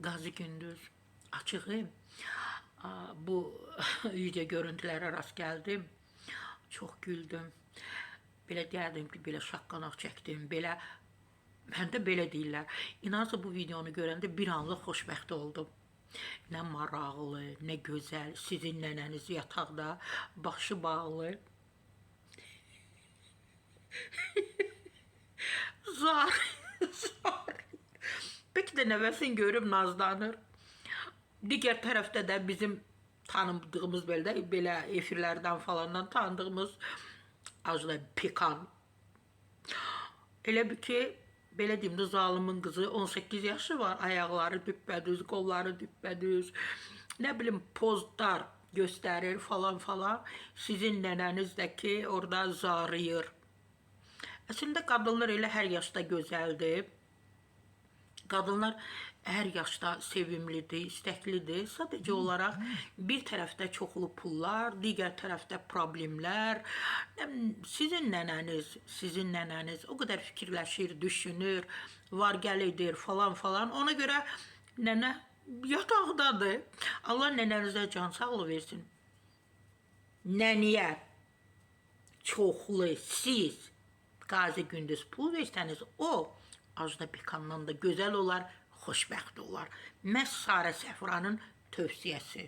Qazi Gündüz açığı bu video görüntülərə rast gəldim. Çox güldüm. Belə deyərdim ki, belə şaqqanaq çəkdim, belə məndə belə deyirlər. İnanırsa bu videonu görəndə bir anlıq xoşbəxt oldum. Nə maraqlı, nə gözəl, sizin nənəniz yataqda, başı bağlı. Zar, zar. Bəlkə də nəvəsini görüb nazlanır. Digər tərəfdə də bizim tanıdığımız belə efirlərdən falandan tanıdığımız Ajda Pekkan. Elə bir ki, belə deyim də zalimin qızı 18 yaşı var, ayaqları düppədüz, qolları düppədüz, nə bilim pozlar göstərir falan falan. Sizin nənəniz də ki, orada zarıyır. Əslində qadınlar elə hər yaşda gözəldir. Qadınlar hər yaşda sevimlidir, istəklidir. Sadəcə olaraq bir tərəfdə çoxlu pullar, digər tərəfdə problemlər. Sizin nənəniz o qədər fikirləşir, düşünür, var gəl edir falan falan. Ona görə nənə yataqdadır. Allah nənənizə can sağlığı versin. Nəniyə çoxlu siz Qazi Gündüz pul versəniz, o Ajda Pekkandan da gözəl olar, xoşbəxt olar. Məhz Sarə Səfranın tövsiyəsi.